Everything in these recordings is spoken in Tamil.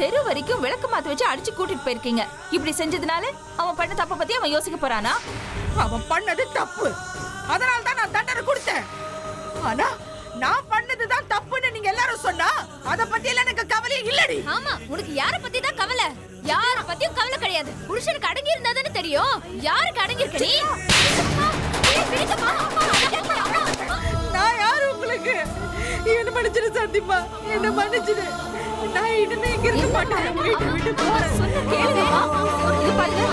தெரு வரைக்கும் விளக்கு மாத்த வச்சு அடிச்சு கூட்டிட்டு போயிருக்கீங்க. இப்படி செஞ்சதுனால அவன் பண்ண தப்ப பத்தி அவன் யோசிக்க போறானா? அவன் பண்ணது தப்பு, அதனால தான் நான் தண்டனை கொடுத்தேன். ஆனா நான் பண்ணதுதான் தப்புன்னு நீங்க எல்லாரும் சொன்னா அத பத்தி எல்லாம் எனக்கு கவலையே இல்லடி. ஆமா, உனக்கு யார பத்தி தான் கவலை? யார பத்தியும் கவலை கிடையாது. புருஷனுக்கு அடங்கி இருந்தாதானே தெரியும் யாருக்கு அடங்கி இருக்க நீ. நான் யாரு உங்களுக்கு? என்ன மன்னிச்சிரு சந்திப்பா, என்ன மன்னிச்சிரு. நான் இனிமே இங்க இருக்க மாட்டேன். வீட்டு போறேன். சொன்ன கேளுங்கம்மா. இது பாருங்க.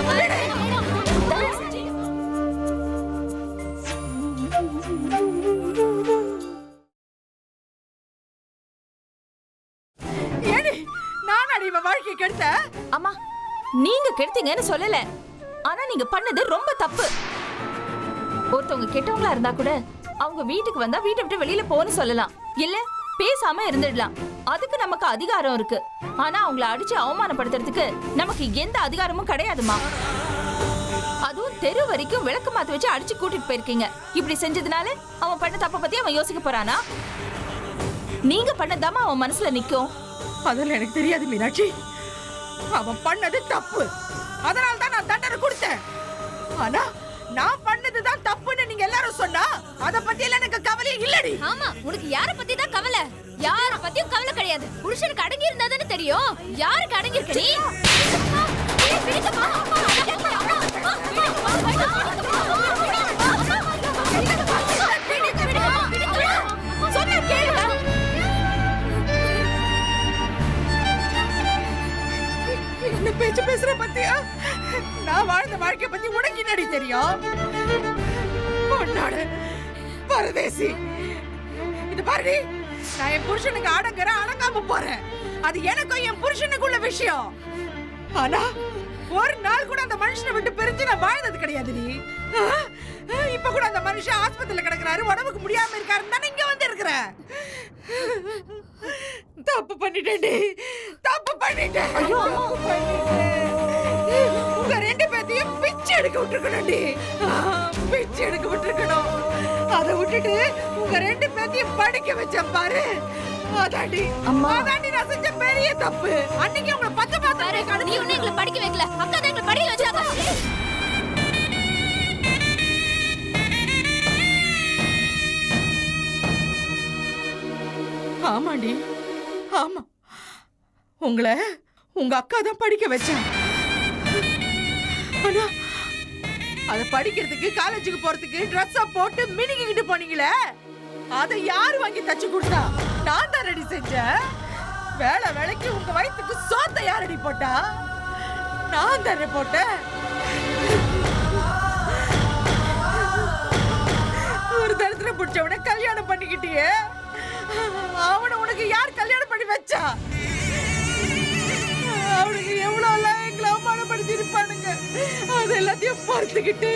வாழ்க்கை கெடுத்த அம்மா, நீங்க கெடுத்தீங்கன்னு சொல்லல. ஆனா நீங்க பண்ணது ரொம்ப தப்பு. ஒருத்தவங்க கெட்டவங்களா இருந்தா கூட அவங்க வீட்டுக்கு வந்தா வீட்டை விட்டு வெளியில போன்னு சொல்லலாம், இல்ல பேசாம இருந்துடலாம். அதுக்கு நமக்கு அதிகாரம் இருக்கு. ஆனா அவங்கள அடிச்சு அவமானப்படுத்துறதுக்கு நமக்கு எந்த அதிகாரமும் கிடையாதுமா. அதுவும் தெரு வரைக்கும் விளக்கு மாத்த வச்சு அடிச்சு கூட்டிட்டு போயிருக்கீங்க. இப்படி செஞ்சதுனால அவன் பண்ண தப்ப பத்தி அவன் யோசிக்க போறானா? நீங்க பண்ணதாமா அவன் மனசுல நிக்கும். அதெல்லாம் எனக்கு தெரியாது மீனாட்சி. அவன் பண்ணது தப்பு, அதனால தான் நான் தண்டனை கொடுத்தேன். ஆனா நான் பண்ணதுதான் தப்புன்னு நீங்க எல்லாரும் சொன்னா அத பத்தி எல்லாம் எனக்கு கவலையே இல்லடி. ஆமா, உனக்கு யார பத்தி தான் கவலை? யார பத்தியும் கவலை கிடையாது. புருஷனுக்கு அடங்கி இருந்தாதானே தெரியும் யாருக்கு அடங்கி இருக்க நீ. சொன்ன கேளு. என்ன பேச்சு பேசுற பத்தியா? நான் வாழ்ந்த வாழ்க்கை பத்தி உனக்கு என்னடி தெரியும்? பொண்ணோட பரதேசி. இது பாருடி, நான் என் புருஷனுக்கு அடங்காம போறேன். அது எனக்கும் என் புருஷனுக்குள்ள விஷயம். ஆனா ஒரு நாள் கூட அந்த மனுஷனை விட்டு பிரிஞ்சு நான் வாழ்ந்தது கிடையாது. நீ இப்ப கூட அந்த மனுஷன் ஆஸ்பத்திரியில கிடக்குறாரு, உடம்புக்கு முடியாம இருக்காருன்னு தானே இங்க வந்து இருக்கிற. தப்பு பண்ணிட்டேன்டி, தப்பு பண்ணிட்டேன். உங்க ரெண்டு பேத்தையும் பிச்சை எடுக்க விட்டுருக்கணும்டி, பிச்சை எடுக்க விட்டுருக்கணும். அதை விட்டுட்டு உங்க ரெண்டு பேத்தையும் படிக்க வச்ச பாரு, அதாண்டி அதாண்டி நான் செஞ்ச பெரிய தப்பு. அன்னைக்கு உங்களை பத்து பார்த்து நீ ஒண்ணு எங்களை படிக்க வைக்கல, அக்கா தான் எங்களை படிக்க வச்சாங்க. ஆமாண்டி, ஆமா, உங்களை உங்க அக்கா தான் படிக்க வச்சா. ஆனா அத படிக்கிறதுக்கு காலேஜுக்கு போறதுக்கு ட்ரெஸ்ஸா போட்டு மினிக்கிட்டு போனீங்களே, அதை யாரு வாங்கி தச்சு கொடுத்தா? நான் தான் ரெடி செஞ்சேன். வேலை வேலைக்கு உங்க வயிற்றுக்கு சோத்த யாரடி போட்டா? நான் தானே போட்டேன். ஒரு தரத்துல பிடிச்சவன கல்யாணம் பண்ணிக்கிட்டியே, அவனை உனக்கு யார் கல்யாணம் பண்ணி வச்சா? அவனுக்கு எவ்வளவு எங்களை அவமானப்படுத்தி இருப்பானுங்க. அது எல்லாத்தையும் பொறுத்துக்கிட்டு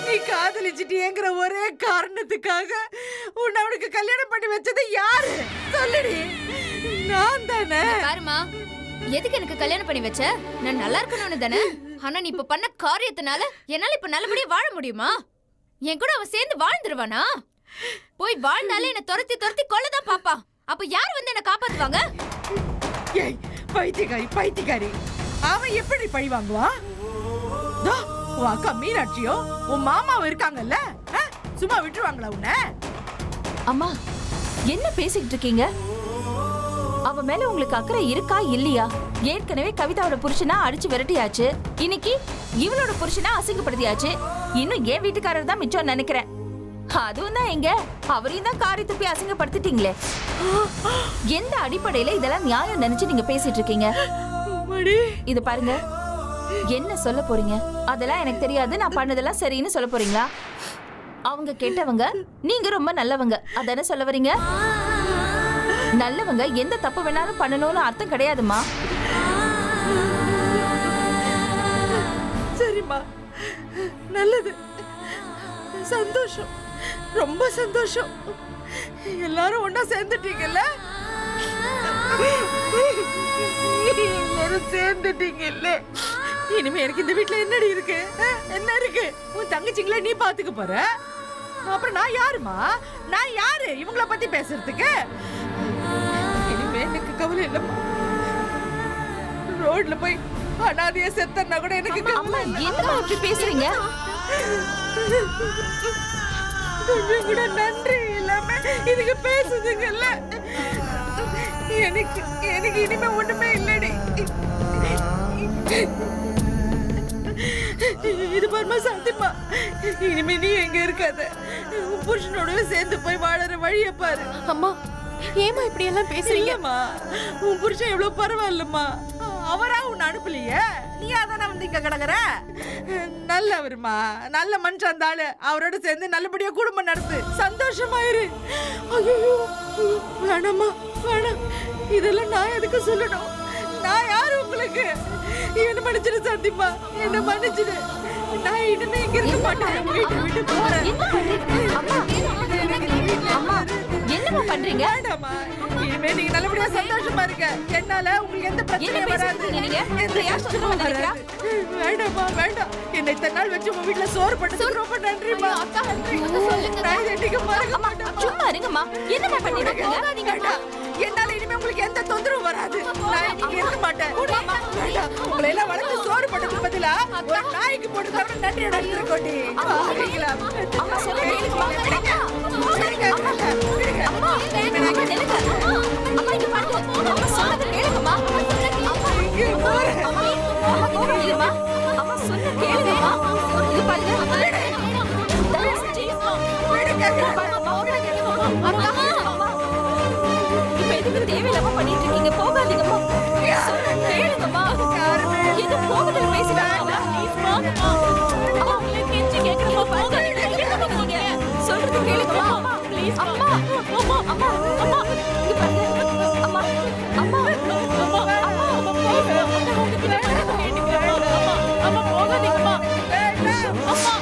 நீ காதலிச்சிட்டியேங்கிற ஒரே காரணத்துக்காக உன்னை அவனுக்கு கல்யாணம் பண்ணி வச்சது யாரு சொல்லுடி? நான் தானே. பாருமா, எதுக்கு எனக்கு கல்யாணம் பண்ணி வச்ச? நான் நல்லா இருக்கணும்னு தானே. ஆனா நீ இப்ப பண்ண காரியத்தினால என்னால இப்ப நல்லபடியா வாழ முடியுமா? என் கூட அவன் சேர்ந்து வாழ்ந்துருவானா? போய் வாழ்ந்தாலே என்ன துரத்தி துரத்தி கொல்லதான் பாப்பா. அப்ப யார் வந்து என்ன காப்பாத்துவாங்க? ஏய் பைத்தியக்காரி, பைத்தியக்காரி, அவன் எப்படி பழி வாங்குவான்? உன் அக்கா மீனாட்சியோ உன் மாமாவும் இருக்காங்கல்ல, சும்மா விட்டுருவாங்களா உன்னை? அம்மா, என்ன பேசிக்கிட்டு இருக்கீங்க? அவ மேல உங்களுக்கு அக்கறை இருக்கா இல்லையா? ஏற்கனவே கவிதாவோட புருஷனா அடிச்சு விரட்டியாச்சு, இன்னைக்கு இவளோட புருஷனா அசிங்கப்படுத்தியாச்சு. இன்னும் என் வீட்டுக்காரர் தான் மிச்சம் நினைக்கிறேன். அதுவும் தான் எங்க அவரையும் தான் காரி துப்பி அசிங்கப்படுத்திட்டீங்களே. எந்த அடிப்படையில இதெல்லாம் நியாயம் நினைச்சு நீங்க பேசிட்டு இருக்கீங்க? இது பாருங்க, என்ன சொல்ல போறீங்க? அதெல்லாம் எனக்கு தெரியாது, நான் பண்ணதெல்லாம் சரின்னு சொல்ல போறீங்களா? அவங்க கெட்டவங்க, நீங்க ரொம்ப நல்லவங்க, அதானே சொல்ல வரீங்க? நல்லவங்க எந்த தப்பு வேணாலும் பண்ணணும்னு அர்த்தம் கிடையாதுமா. சரிம்மா, நல்லது, சந்தோஷம், ரொம்ப சந்தோஷம். எல்லாரும் ஒன்னா சேர்ந்துட்டீங்கல்ல, எல்லாரும் சேர்ந்துட்டீங்கல்ல. இனிமே எனக்கு இந்த வீட்டுல என்னடி இருக்கு? என்ன இருக்கு? உன் தங்கச்சிங்கள நீ பாத்துக்க போற. அப்புறம் நான் யாருமா? நான் யாரு இவங்கள பத்தி பேசுறதுக்கு? இனிமே எனக்கு கவலை இல்லம்மா. ரோட்ல போய் அனாதைய செத்தனா கூட எனக்கு அம்மா என்னம்மா இப்படி பேசுறீங்க? கொஞ்சம் கூட நன்றி இல்லாம இதுக்கு பேசுதுங்கல்ல. எனக்கு எனக்கு இனிமே ஒண்ணுமே இல்லடி. இது பாருமா சாந்திமா, இனிமே நீ எங்க இருக்காத, உன் புருஷனோட சேர்ந்து போய் வாழற வழிய பாரு. அம்மா ஏமா இப்படி எல்லாம் பேசுறீங்கம்மா? உன் புருஷன் எவ்வளவு பரவாயில்லம்மா. அவரா உன்னை அனுப்பலையே, நீ அதானே வந்து இங்க கிடக்குற. நல்லவருமா, நல்ல மனுஷன் அந்த ஆளு. அவரோட சேர்ந்து நல்லபடியா குடும்பம் நடத்து, சந்தோஷமாயிரு. ஐயோ வேணாமா வேணாம், இதெல்லாம் நான் எதுக்கு சொல்லணும்? நான் யாரு உங்களுக்கு? என்ன மன்னிச்சிடு சாந்திமா, என்ன மன்னிச்சிடு. நான் இனிமே இங்க இருக்க மாட்டேன், வீட்டை விட்டு போறேன். அம்மா என்னம்மா பண்றீங்க? வேண்டாமா, இனிமே நீங்க நல்லபடியா சந்தோஷமா இருக்க. என்னால உங்களுக்கு எந்த பிரச்சனையும் வராது, எந்த கஷ்டமும் வராது. வேண்டாமா வேண்டாம், என்னை இத்தனை நாள் வச்சு உங்க வீட்டுல சோறு போட்டதுக்கு ரொம்ப நன்றிமா. அக்கா நான் என்னைக்கு மறக்க மாட்டேன். சும்மா இருங்கம்மா, என்னம்மா பண்ணிருக்கீங்க? என்னால இனிமே உங்களுக்கு எந்த தொந்தரவும் வராது. நான் இங்க இருக்க மாட்டேன். வேண்டாம், உங்களை எல்லாம் வளர்த்து சோறு போட்டதுக்கு பதிலா ஒரு நாய்க்கு போட்டு தவிர நன்றியோட இருக்கோட்டி. அம்மா சொல்ல கேளுங்கம்மா. அம்மா நில்லுங்க. அம்மா இங்க பாருங்க, அம்மா சொல்றத கேளுங்கம்மா. அம்மா கோவப்படுங்கம்மா. அம்மா சொல்ல கேளுங்கம்மா. இது பாருங்க. இப்ப எதுக்கு தேவையில்லாம பண்ணிட்டு இருக்கீங்க? போகாதீங்கம்மா. சொல்ல கேளுங்கம்மா. எது போகுதுன்னு பேசிட்டாங்க. அம்மா கெஞ்சி கேக்குறப்ப போகாதீங்க. என்னம்மா பண்ணீங்க? சொல்றது கேளுங்கம்மா. ப்ளீஸ் அம்மா. அம்மா அம்மா அம்மா இங்க பாருங்க. அம்மா அம்மா அம்மா அம்மா போகாதீங்கம்மா. அம்மா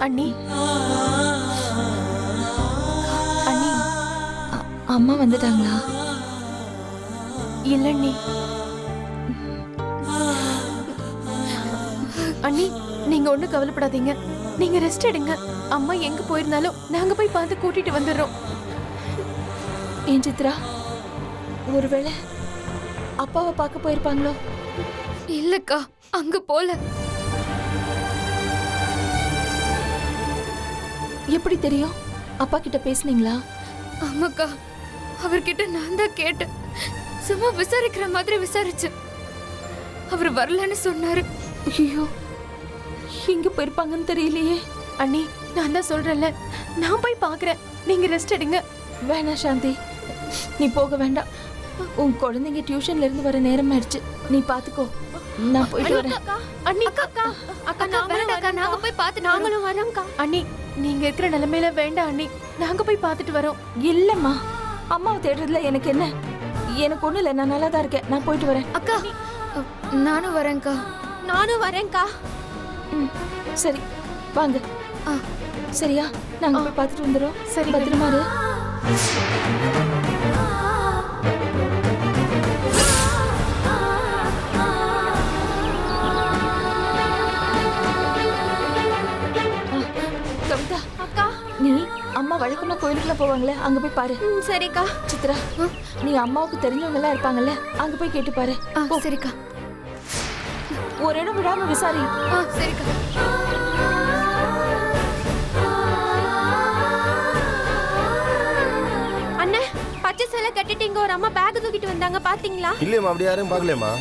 அண்ணி அண்ணி அம்மா வந்துட்டாங்களா? இல்ல அண்ணி. அண்ணி நீங்க ஒண்ணும் கவலைப்படாதீங்க, நீங்க ரெஸ்ட் எடுங்க. அம்மா எங்க போயிருந்தாலும் நாங்க போய் பார்த்து கூட்டிட்டு வந்துடுறோம். ஏன் சித்ரா, ஒருவேளை அப்பாவை பார்க்க போயிருப்பாங்களோ? இல்லக்கா, அங்க போல. எப்படி தெரியும்? அப்பா கிட்ட பேசுனீங்களா? ஆமாக்கா, அவர்கிட்ட நான் தான் கேட்டேன். சும்மா விசாரிக்கிற மாதிரி விசாரிச்சு அவர் வரலன்னு சொன்னாரு. ஐயோ, எங்க போயிருப்பாங்கன்னு தெரியலையே. அண்ணி நான் தான் சொல்றேன்ல, நான் போய் பார்க்கறேன், நீங்க ரெஸ்ட் எடுங்க. வேணாம் சாந்தி, நீ போக வேண்டாம். உன் குழந்தைங்க டியூஷன்ல இருந்து வர நேரம் ஆயிடுச்சு, நீ பாத்துக்கோ. நான் போயிட்டு வரேன். அண்ணி அக்கா வேண்டாக்கா, நாங்க போய் பார்த்து நாங்களும் வரோம்க்கா. அண்ணி நீங்க இருக்கிற நிலைமையில வேண்டாம் அண்ணி, நாங்க போய் பார்த்துட்டு வரோம். இல்லம்மா, அம்மாவை தேடுறதுல எனக்கு என்ன? எனக்கு ஒண்ணு இல்லை, நான் நல்லா தான் இருக்கேன். நான் போயிட்டு வரேன். அக்கா நானும் வரேன்க்கா. நானும் வரேன்க்கா. சரி வாங்க. சரியா, நாங்க போய் பார்த்துட்டு வந்துடுறோம். சரி, பத்திரமா இரு. கவிதா அக்கா, நீ அம்மா வழக்கமா கோயிலுக்குள்ள போவாங்களே, அங்க போய் பாரு. சரிக்கா. சித்ரா, நீ அம்மாவுக்கு தெரிஞ்சவங்க எல்லாம் இருப்பாங்கல்ல, அங்க போய் கேட்டு பாரு. சரிக்கா. ஒரு இடம் விடாம விசாரி. சரிக்கா. அம்மா பேக் தூக்கிட்டு வந்தாங்க பாத்தீங்களா? இல்லையம்மா, அப்படி யாரும் பார்க்கலையம்மா.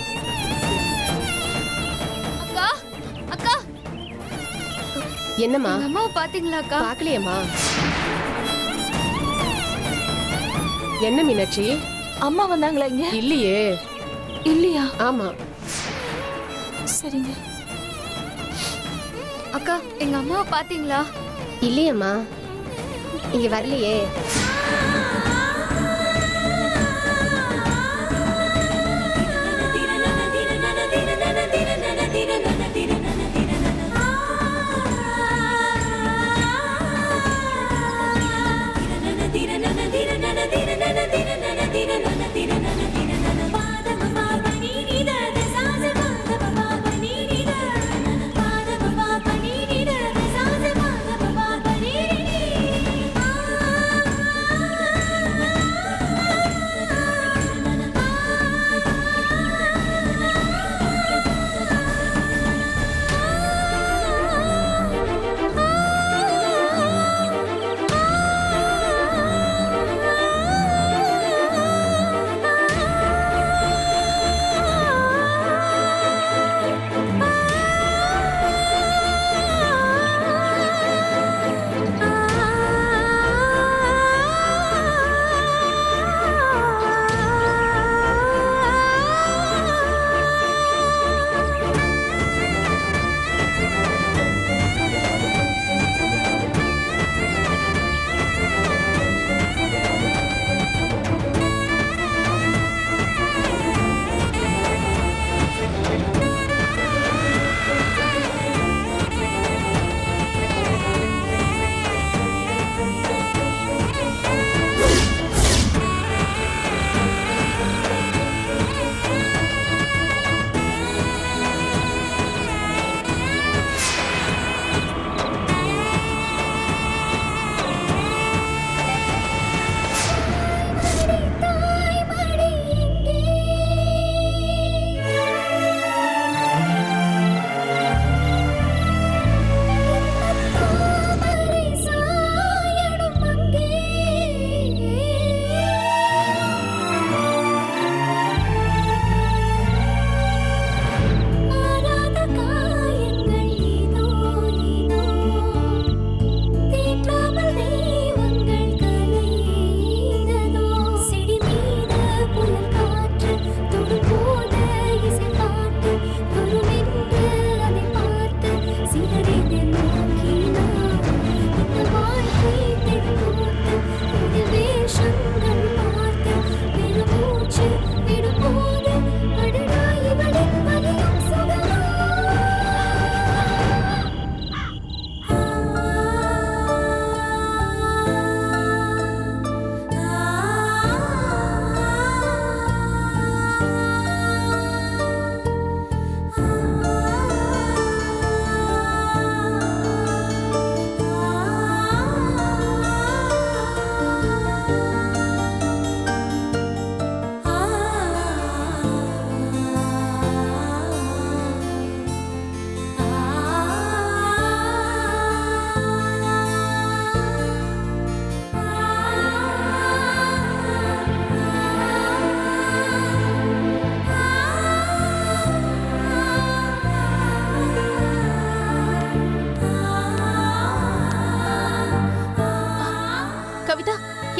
அக்கா அக்கா என்னம்மா? எங்க அம்மாவை பாத்தீங்களா அக்கா? பாக்கலையம்மா. என்ன மீனாட்சி? அம்மா வந்தாங்களா இங்க? இல்லையே. இல்லையா? ஆமா. சரிங்க. அக்கா எங்க அம்மாவை பாத்தீங்களா? இல்லையம்மா, இங்க வரலையே.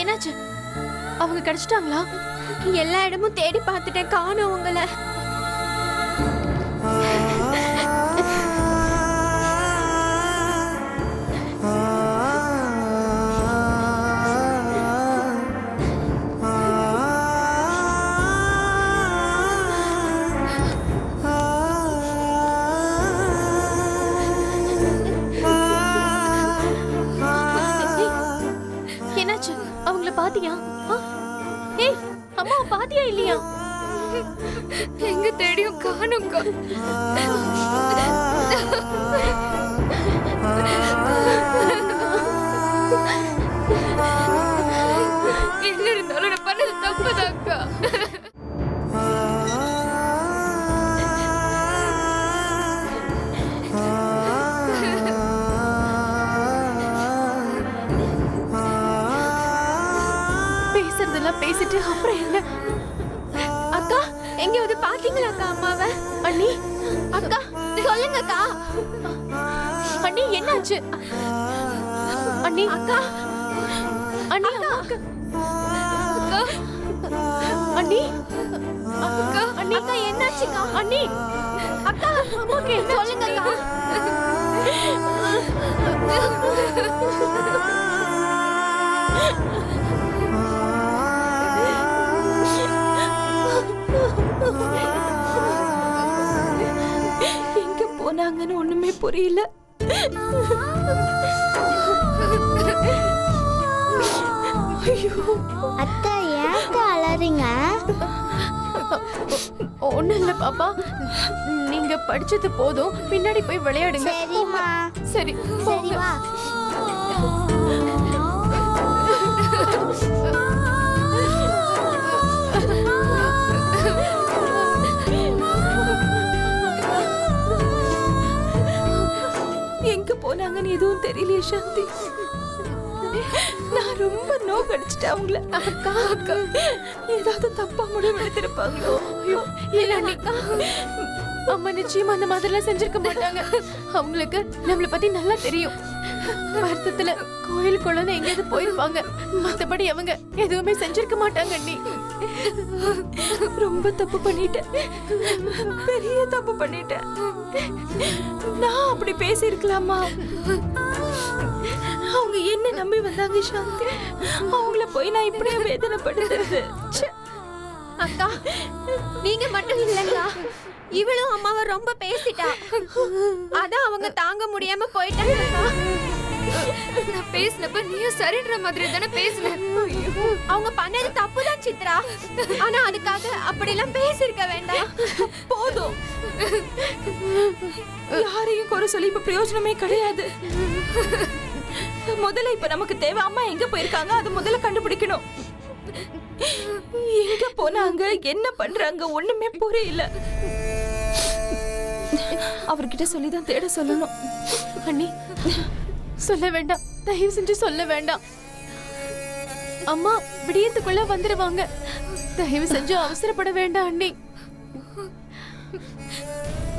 என்னாச்சு? அவங்க கிடைச்சிட்டாங்களா? எல்லா இடமும் தேடி பார்த்துட்டேன், காணோம் உங்களை. என்னாச்சு? அவங்கள பாத்தியா? ஏய், அம்மாவை பாத்தியா இல்லையா? எங்க தேடியும் காணுங்க. என்ன இருந்தாலும் நான் பண்ணது தப்புதாக்கா. பேசிட்டு அப்புறம் என்ன? அக்கா எங்கேயாவது பாத்தீங்களா அக்கா அம்மாவை? அண்ணி அக்கா சொல்லுங்க அக்கா. அண்ணி என்னாச்சு? அண்ணி அக்கா அண்ணி அக்கா அண்ணி அக்கா அண்ணி அக்கா என்னாச்சுக்கா? அண்ணி அக்கா அம்மாக்கு என்ன சொல்லுங்க அக்கா. எங்க போனாங்கன்னு ஒண்ணுமே புரியல. அத்தை ஏன் அலறீங்க? ஒண்ணும் இல்ல பாப்பா, நீங்க படிச்சது போதும், பின்னாடி போய் விளையாடுங்க. சரிம்மா. சரி சரி வா. எங்க போனாங்கன்னு எதுவும் தெரியலையே சாந்தி. நான் ரொம்ப நோவு அடிச்சிட்டேன் அவங்கள. அக்கா அக்கா ஏதாவது தப்பா முடிவு எடுத்திருப்பாங்களோ? இல்ல அண்ணி, அம்மா நிச்சயமா அந்த மாதிரிலாம் செஞ்சிருக்க மாட்டாங்க. அவங்களுக்கு நம்மள பத்தி நல்லா தெரியும். வருத்தத்துல கோயில் குழந்தை எங்கேயாவது போயிருப்பாங்க. மத்தபடி அவங்க எதுவுமே செஞ்சிருக்க மாட்டாங்க அண்ணி. ரொம்ப தப்பு பண்ணிட்டேன், பெரிய தப்பு பண்ணிட்டேன். நான் அப்படி பேசியிருக்கலாமா? அவங்க என்ன நம்பி வந்தாங்க சாந்தி, அவங்கள போய் நான் இப்படியே வேதனைப்படுத்துறது. அக்கா நீங்க மட்டும் இல்லைங்களா, இவளும் அம்மாவை ரொம்ப பேசிட்டா. அதான் அவங்க தாங்க முடியாம போயிட்டாங்க. நான் பேசினப்ப நீயும் சரின்ற மாதிரி தானே பேசுன. அவங்க பண்ணது தப்புதான் சித்ரா, ஆனா அதுக்காக அப்படிலாம் பேசிருக்க வேண்டாம். போதும், யாரையும் குறை சொல்லி இப்ப பிரயோஜனமே கிடையாது. முதல்ல இப்ப நமக்கு தேவை அம்மா எங்க போயிருக்காங்க, அது முதல்ல கண்டுபிடிக்கணும். எங்க போனாங்க, என்ன பண்றாங்க, ஒண்ணுமே புரியல. அவர்கிட்ட சொல்லிதான் தேட சொல்லணும். அண்ணி சொல்ல வேண்டாம், தயவு செஞ்சு சொல்ல வேண்டாம். அம்மா விடியத்துக்குள்ள வந்துருவாங்க. தயவு செஞ்சு அவசரப்பட வேண்டாம் அண்ணி.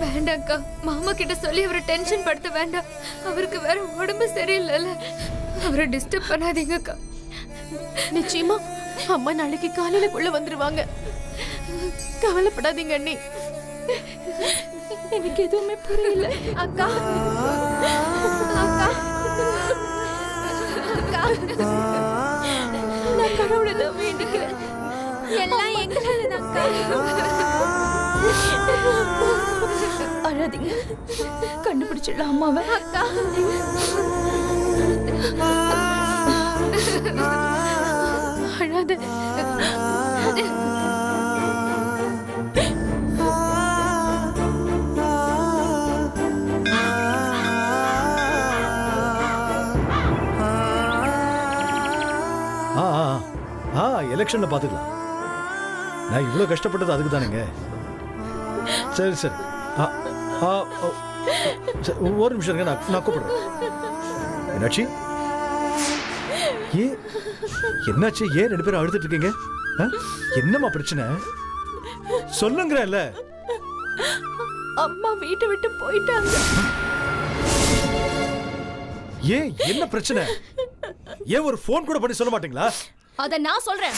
வேண்டாம்க்கா, மாமா கிட்ட சொல்லி அவரை டென்ஷன் படுத்த வேண்டாம். அவருக்கு வேற உடம்பு சரியில்லைல்ல, அவரை டிஸ்டர்ப் பண்ணாதீங்கக்கா. நிச்சயமா அம்மா நாளைக்கு காலையிலக்குள்ள வந்துருவாங்க. கவலைப்படாதீங்க அண்ணி. எனக்கு எதுவுமே புரியல. அக்கா அக்கா அக்கா, நான் கடவுளை தான் வேண்டிக்கிறேன். எல்லாம் எங்களால அழாதீங்க, கண்டுபிடிச்சிடலாம் அம்மாவை. அக்கா அழாத. எலெக்ஷன்ல பாத்துக்கலாம். நான் இவ்வளவு கஷ்டப்பட்டது அதுக்கு தானுங்க. சரி சரி, ஒரு நிமிஷம் இருங்க, நான் கூப்பிடுறேன். என்னாச்சு? என்னாச்சு? ஏன் ரெண்டு பேரும் அழுதுட்டு இருக்கீங்க? என்னம்மா பிரச்சனை? சொல்லுங்கறேன்ல. அம்மா வீட்டை விட்டு போயிட்டாங்க. ஏன், என்ன பிரச்சனை? ஏன் ஒரு போன் கூட பண்ணி சொல்ல மாட்டீங்களா? அத நான் சொல்றேன்.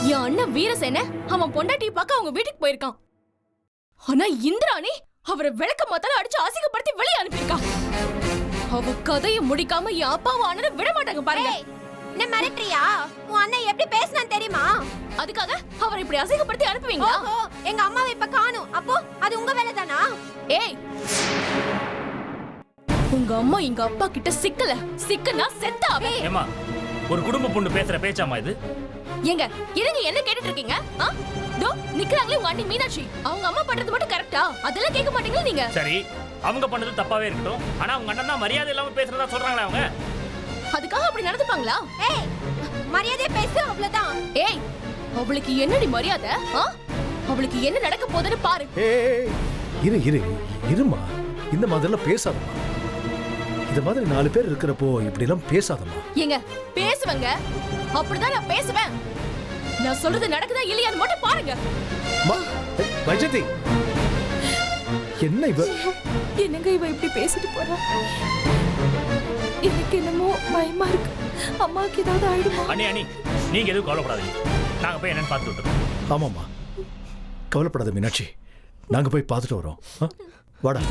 என் அண்ணன் வீரசேன அவன் பொண்டாட்டியை பார்க்க அவங்க வீட்டுக்கு போயிருக்கான். ஆனா இந்திராணி அவரை விளக்க மாத்தால அடிச்சு அசிங்கப்படுத்தி வெளியே அனுப்பியிருக்கான். அவ கதையை முடிக்காம என் அப்பாவை அண்ணனை விட மாட்டாங்க பாருங்க. என்ன மிரட்டறியா? உன் அண்ணன் எப்படி பேசினான் தெரியுமா? அதுக்காக அவரை இப்படி அசிங்கப்படுத்தி அனுப்புவீங்களா? எங்க அம்மாவை இப்ப காணோம், அப்போ அது உங்க வேலை தானா? ஏய், உங்க அம்மா எங்க அப்பா கிட்ட சிக்கனா செத்தாவே. ஏமா, ஒரு குடும்ப பொண்ணு பேசுற பேச்சாமா இது? ஏங்க இருங்க, என்ன கேட்டுட்டு இருக்கீங்க? தோ நிக்கறாங்களே உங்க அண்ணி மீனாட்சி, அவங்க அம்மா பண்றது மட்டும் கரெக்ட்டா? அதெல்லாம் கேட்க மாட்டீங்களா நீங்க? சரி, அவங்க பண்ணது தப்பாவே இருக்கட்டும், ஆனா அவங்க அண்ணன் தான் மரியாதை இல்லாம பேசுறதா சொல்றாங்களே அவங்க. அதுக்காக அப்படி நடந்துப்பாங்களா? ஏய், மரியாதையா பேசு, அவ்வளவுதான். ஏய், அவளுக்கு என்னடி மரியாதை? அவளுக்கு என்ன நடக்க போகுதுன்னு பாரு. இரு இரு இருமா, இந்த மாதிரிலாம் பேசாதம்மா. இந்த மாதிரி 4 பேர் இருக்கிறப்போ இப்படி எல்லாம் பேசாதம்மா. ஏங்க பேசுவேங்க, அப்படிதான் நான் பேசுவேன். நான் சொல்றது நடக்குதா இல்லையான்னு மட்டும் பாருங்க. அம்மா, வைஜந்தி என்ன இவ? என்னங்க இவ இப்படி பேசிட்டு போறா? எனக்கு என்னமோ பயமா இருக்கு. அம்மாவுக்கு ஏதாவது ஆயிடுமா? அண்ணி நீங்க எதுவும் கவலைப்படாதீங்க, நாங்க போய் என்னன்னு பார்த்து விட்டுறோம். ஆமாம்மா, கவலைப்படாத மீனாட்சி, நாங்க போய் பார்த்துட்டு வரோம். வாடா.